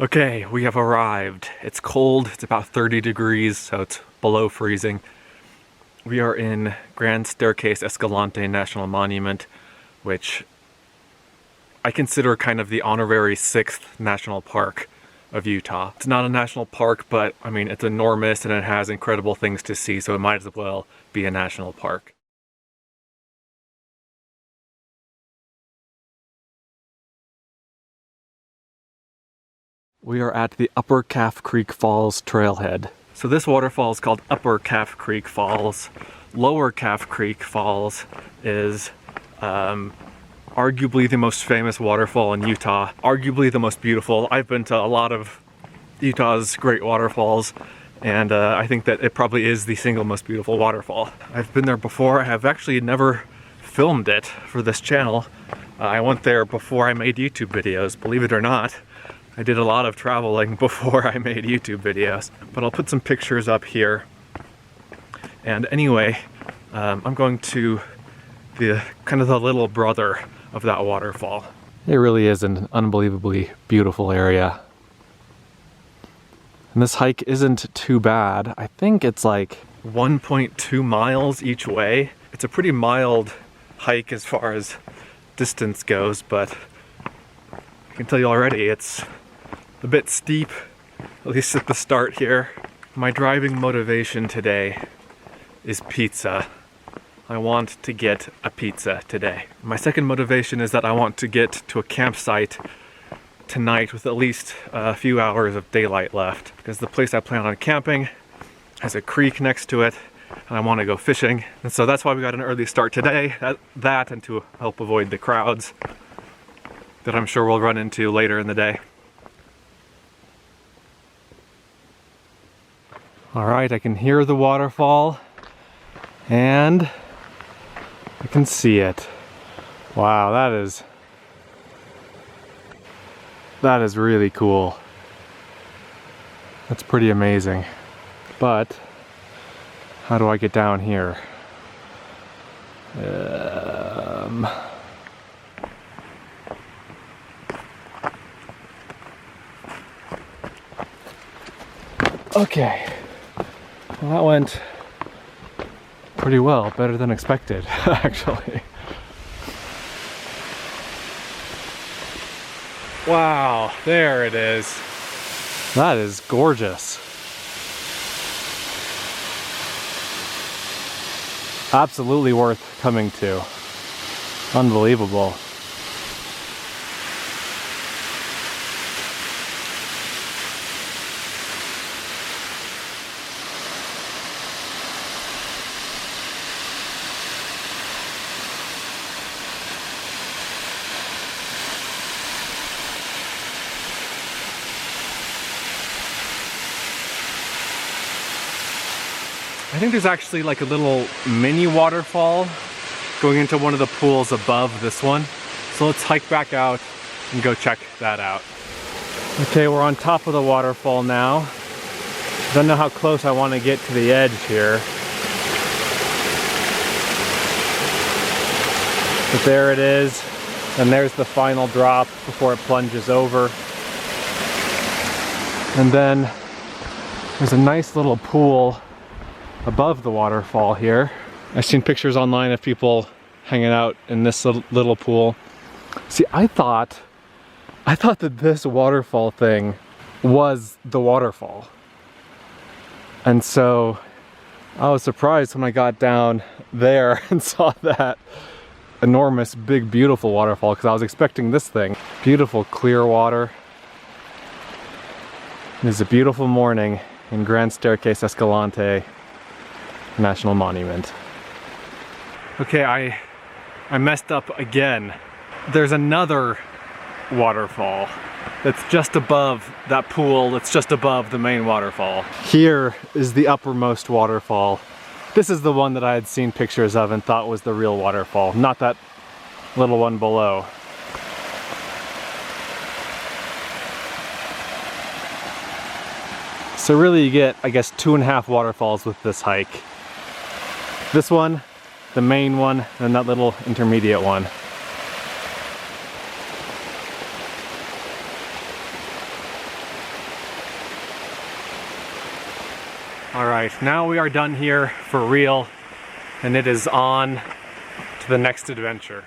Okay, we have arrived. It's cold, it's about 30 degrees, so it's below freezing. We are in Grand Staircase Escalante National Monument, which I consider kind of the honorary 6th national park of Utah. It's not a national park, but I mean, it's enormous and it has incredible things to see, so it might as well be a national park. We are at the Upper Calf Creek Falls trailhead. So this waterfall is called Upper Calf Creek Falls. Lower Calf Creek Falls is arguably the most famous waterfall in Utah. Arguably the most beautiful. I've been to a lot of Utah's great waterfalls, and I think that it probably is the single most beautiful waterfall. I've been there before. I have actually never filmed it for this channel. I went there before I made YouTube videos, believe it or not. I did a lot of traveling before I made YouTube videos, but I'll put some pictures up here. And anyway, I'm going to the kind of the little brother of that waterfall. It really is an unbelievably beautiful area. And this hike isn't too bad. I think it's like 1.2 miles each way. It's a pretty mild hike as far as distance goes, but I can tell you already it's a bit steep, at least at the start here. My driving motivation today is pizza. I want to get a pizza today. My second motivation is that I want to get to a campsite tonight with at least a few hours of daylight left, because the place I plan on camping has a creek next to it and I want to go fishing. And so that's why we got an early start today, that and to help avoid the crowds that I'm sure we'll run into later in the day. All right, I can hear the waterfall and I can see it. Wow, that is really cool. That's pretty amazing. But how do I get down here? Okay. Well, that went pretty well, better than expected, actually. Wow, there it is. That is gorgeous. Absolutely worth coming to. Unbelievable. I think there's actually like a little mini waterfall going into one of the pools above this one. So let's hike back out and go check that out. Okay, we're on top of the waterfall now. Don't know how close I want to get to the edge here. But there it is. And there's the final drop before it plunges over. And then there's a nice little pool above the waterfall here. I've seen pictures online of people hanging out in this little pool. See, I thought that this waterfall thing was the waterfall. And so I was surprised when I got down there and saw that enormous, big, beautiful waterfall, because I was expecting this thing. Beautiful, clear water. It is a beautiful morning in Grand Staircase Escalante National Monument. Okay, I messed up again. There's another waterfall that's just above that pool, that's just above the main waterfall. Here is the uppermost waterfall. This is the one that I had seen pictures of and thought was the real waterfall, not that little one below. So really you get, I guess, 2.5 waterfalls with this hike. This one, the main one, and that little intermediate one. All right, now we are done here for real, and it is on to the next adventure.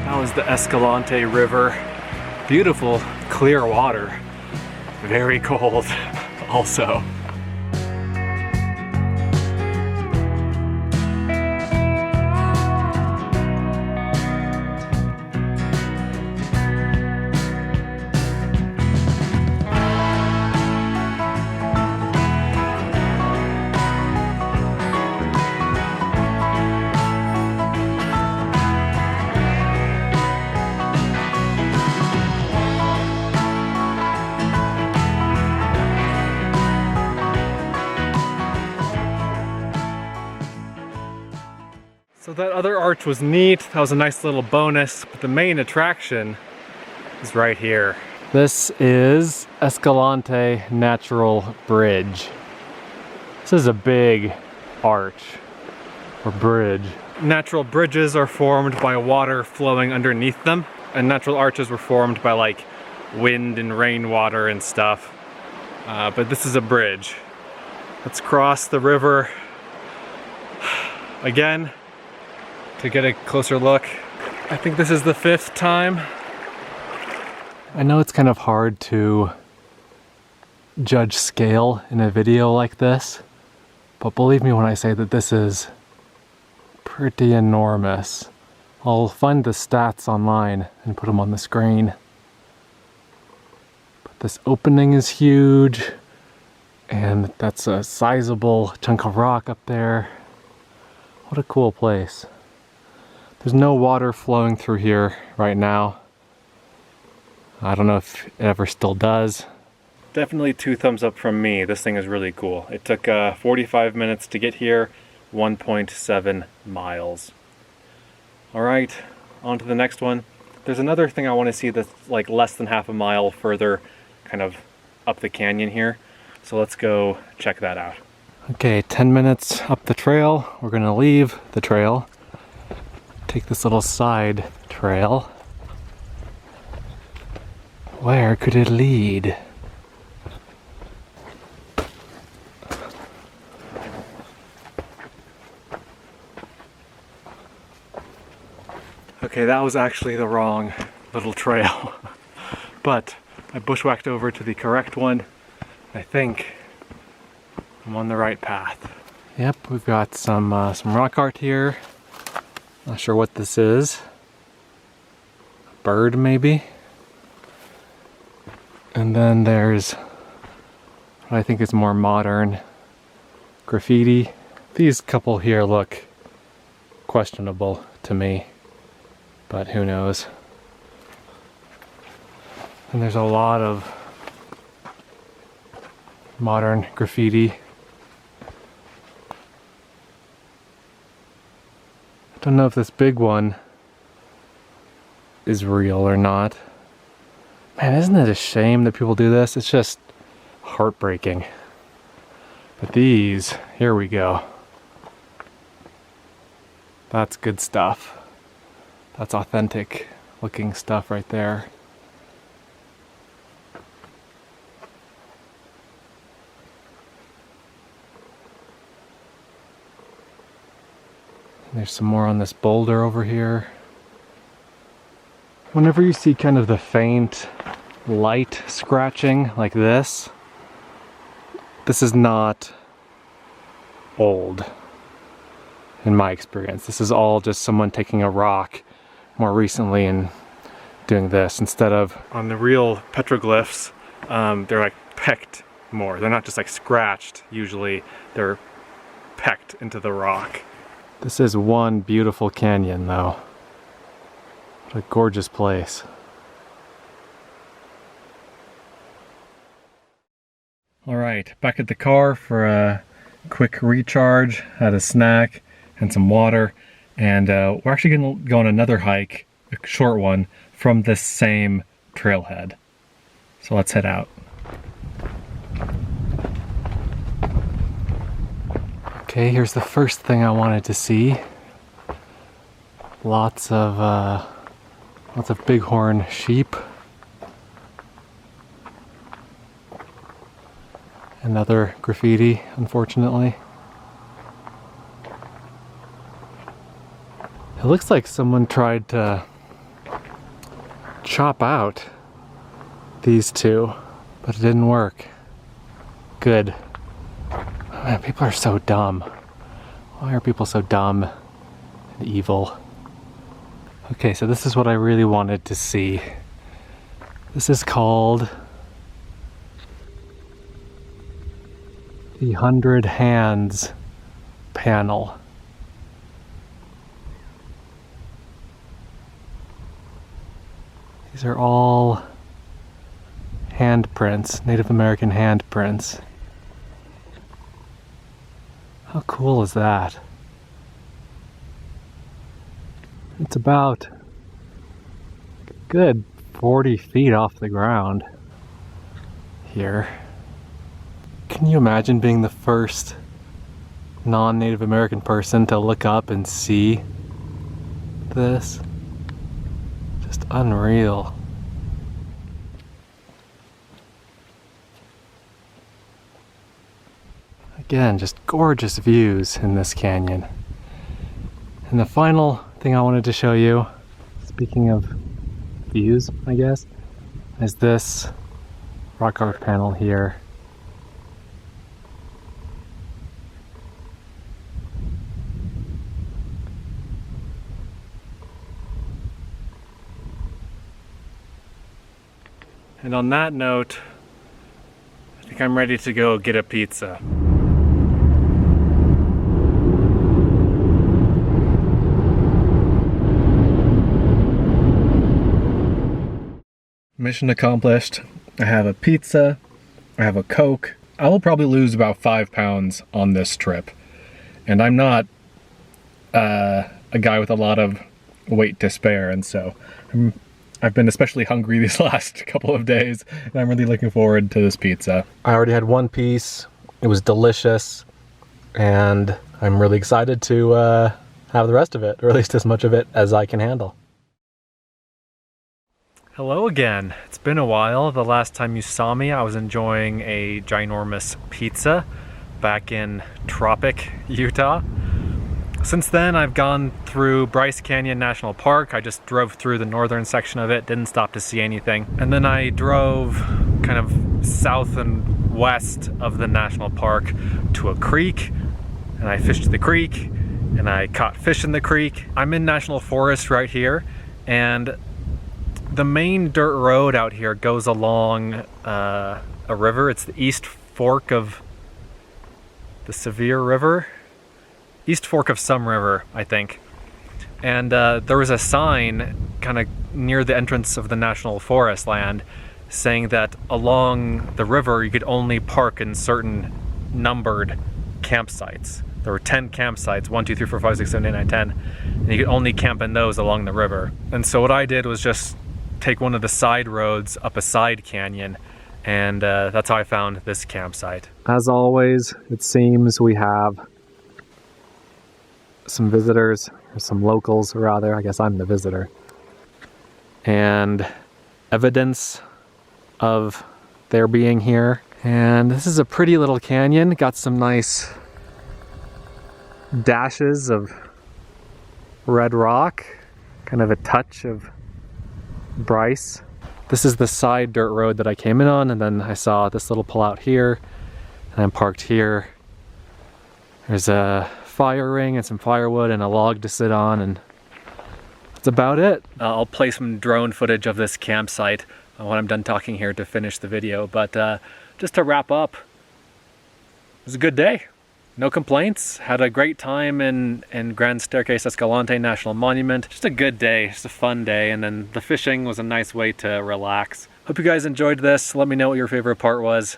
That was the Escalante River. Beautiful, clear water. Very cold also. So that other arch was neat. That was a nice little bonus, but the main attraction is right here. This is Escalante Natural Bridge. This is a big arch or bridge. Natural bridges are formed by water flowing underneath them, and natural arches were formed by like wind and rainwater and stuff. But this is a bridge. Let's cross the river again to get a closer look. I think this is the 5th time. I know it's kind of hard to judge scale in a video like this, but believe me when I say that this is pretty enormous. I'll find the stats online and put them on the screen. But this opening is huge, and that's a sizable chunk of rock up there. What a cool place. There's no water flowing through here right now. I don't know if it ever still does. Definitely 2 thumbs up from me. This thing is really cool. It took 45 minutes to get here, 1.7 miles. All right, on to the next one. There's another thing I want to see that's like less than half a mile further kind of up the canyon here. So let's go check that out. Okay, 10 minutes up the trail. We're gonna leave the trail. Take this little side trail. Where could it lead? Okay, that was actually the wrong little trail. But I bushwhacked over to the correct one. I think I'm on the right path. Yep, we've got some rock art here. Not sure what this is. A bird, maybe? And then there's what I think is more modern graffiti. These couple here look questionable to me, but who knows. And there's a lot of modern graffiti. I don't know if this big one is real or not. Man, isn't it a shame that people do this? It's just heartbreaking. But these, here we go. That's good stuff. That's authentic looking stuff right there. There's some more on this boulder over here. Whenever you see kind of the faint light scratching like this is not old in my experience. This is all just someone taking a rock more recently and doing this instead of on the real petroglyphs. They're like pecked more. They're not just like scratched. Usually they're pecked into the rock. This is one beautiful canyon though. What a gorgeous place. All right, back at the car for a quick recharge, had a snack and some water, and we're actually gonna go on another hike, a short one, from this same trailhead. So let's head out. Okay, here's the first thing I wanted to see. Lots of bighorn sheep. Another graffiti, unfortunately. It looks like someone tried to chop out these two, but it didn't work. Good. Man, people are so dumb. Why are people so dumb and evil? Okay, so this is what I really wanted to see. This is called the 100 Hands panel. These are all handprints, Native American handprints. How cool is that? It's about a good 40 feet off the ground here. Can you imagine being the first non-Native American person to look up and see this? Just unreal. Again, just gorgeous views in this canyon. And the final thing I wanted to show you, speaking of views, I guess, is this rock art panel here. And on that note, I think I'm ready to go get a pizza. Mission accomplished. I have a pizza, I have a Coke. I will probably lose about 5 pounds on this trip. And I'm not a guy with a lot of weight to spare, and so I've been especially hungry these last couple of days, and I'm really looking forward to this pizza. I already had one piece, it was delicious, and I'm really excited to have the rest of it, or at least as much of it as I can handle. Hello again. It's been a while. The last time you saw me, I was enjoying a ginormous pizza back in Tropic, Utah. Since then, I've gone through Bryce Canyon National Park. I just drove through the northern section of it, didn't stop to see anything. And then I drove kind of south and west of the national park to a creek, and I fished the creek, and I caught fish in the creek. I'm in national forest right here, and the main dirt road out here goes along a river. It's the East Fork of the Sevier River. East Fork of some river, I think. And there was a sign kind of near the entrance of the national forest land saying that along the river you could only park in certain numbered campsites. There were 10 campsites, 1, 2, 3, 4, 5, 6, 7, 8, 9, 10, and you could only camp in those along the river. And so what I did was just take one of the side roads up a side canyon, and that's how I found this campsite. As always, it seems we have some visitors, or some locals rather, I guess I'm the visitor, and evidence of their being here. And this is a pretty little canyon, got some nice dashes of red rock, kind of a touch of Bryce. This is the side dirt road that I came in on, and then I saw this little pull-out here, and I'm parked here. There's a fire ring and some firewood and a log to sit on, and that's about it. I'll play some drone footage of this campsite when I'm done talking here to finish the video, but just to wrap up, it was a good day. No complaints. Had a great time in Grand Staircase Escalante National Monument. Just a good day, just a fun day, and then the fishing was a nice way to relax. Hope you guys enjoyed this. Let me know what your favorite part was.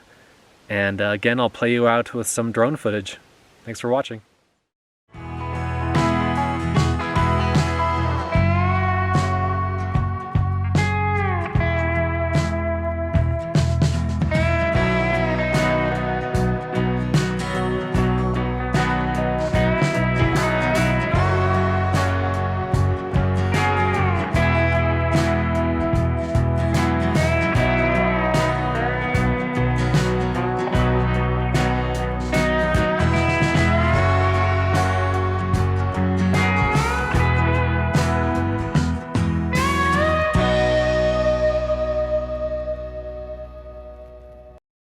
And again, I'll play you out with some drone footage. Thanks for watching.